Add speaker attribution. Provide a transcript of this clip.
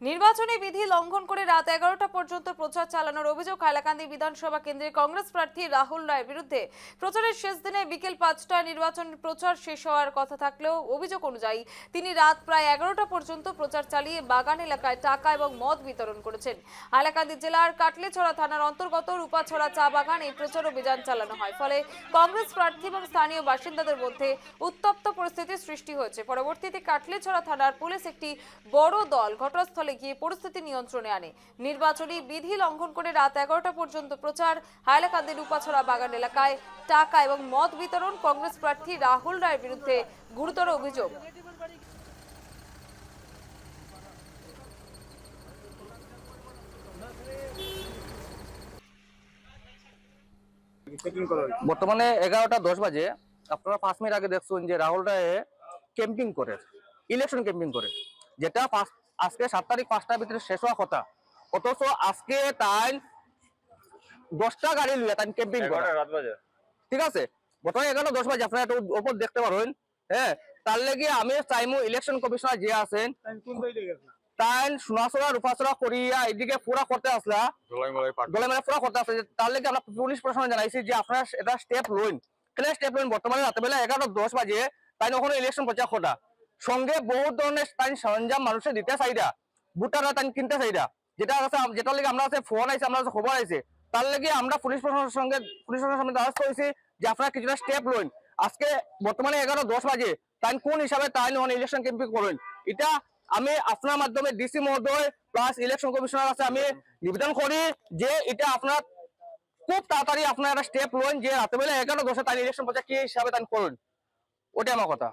Speaker 1: নির্বাচনী বিধি লঙ্ঘন করে রাত 11টা পর্যন্ত প্রচার চালানোর অভিযোগ হাইলাকান্দি বিধানসভা কেন্দ্রের কংগ্রেস প্রার্থী রাহুল রায়ের বিরুদ্ধে। প্রচারের শেষ দিনে বিকেল 5টায় নির্বাচন প্রচার শেষ হওয়ার কথা থাকলেও অভিযোগ অনুযায়ী তিনি রাত প্রায় 11টা পর্যন্ত প্রচার চালিয়ে বাগান এলাকায় টাকা এবং মদ বিতরণ করেছেন। হাইলাকান্দি জেলার কাটলিছড়া থানার অন্তর্গত রূপাছড়া চা বাগান এই প্রচার অভিযান চালানো হয়। ফলে কংগ্রেস প্রার্থী এবং স্থানীয় বাসিন্দাদের মধ্যে উত্তপ্ত পরিস্থিতির সৃষ্টি হয়েছে। পরবর্তীতে কাটলিছড়া থানার পুলিশ একটি বড় দল ঘটনাস্থলে গিয়ে পরিস্থিতি নিয়ন্ত্রণে আনে। নির্বাচনী বিধি লঙ্ঘন করে রাত 11টা পর্যন্ত প্রচার, হাইলাকান্দি রূপাছড়া বাগান এলাকায় টাকা এবং মদ বিতরণ, কংগ্রেস প্রার্থী রাহুল রায়ের বিরুদ্ধে গুরুতর অভিযোগ।
Speaker 2: বর্তমানে 11টা 10 বাজে আপনারা 5 মিনিট আগে দেখছেন যে রাহুল রায় ক্যাম্পিং করে, ইলেকশন ক্যাম্পিং করে, যেটা আজকে 7 তারিখ 5টার ভিতরে শেষ হওয়া কথা। অথচ আজকে তাই 10টা গাড়ি লিয়ে তাই ক্যাম্পিং করে রাত বাজে। ঠিক আছে, বর্তমানে 11টা 10 বাজে আপনারা একটু উপর দেখতে পারেন। হ্যাঁ, তার লাগি আমি চাইমু ইলেকশন কমিশনার যে আছেন তাই সোনাছড়া রূপাছড়া করিয়া এদিকে পুরা করতে আসলা গলামেলা পুরা করতে আসলে তার লাগে আমরা পুলিশ প্রশাসন জানাইছি যে আপনারা এটা স্টেপ লইন। কেন স্টেপ লইন? বর্তমানে রাতেবেলা 11টা 10 বাজে তাই ওখানে ইলেকশন প্রচার করা, সঙ্গে বহুত ধরনের তাই সরঞ্জাম মানুষের দিতে চাইরা, ভোটাররা তাই কিনতে চাইরা, যেটার লাগে আমরা আছে ফোন আইছে, আমরা খবর আইছে, তার লাগে আমরা পুলিশ প্রশাসনের সঙ্গে দ্বারস্থ হয়েছি যে আপনারা কিছুটা স্টেপ লইন। আজকে বর্তমানে 11টা 10 বাজে তাই কোন হিসাবে তাই ইলেকশন ক্যাম্পিং করেন, এটা আমি আপনার মাধ্যমে ডিসি মহোদয় প্লাস ইলেকশন কমিশনার আছে আমি নিবেদন করি যে এটা আপনার খুব তাড়াতাড়ি আপনার একটা স্টেপ লইন যে রাতেবেলা 11টা 10 তাই ইলেকশন প্রচার কি হিসাবে তাই করুন, ওটাই আমার কথা।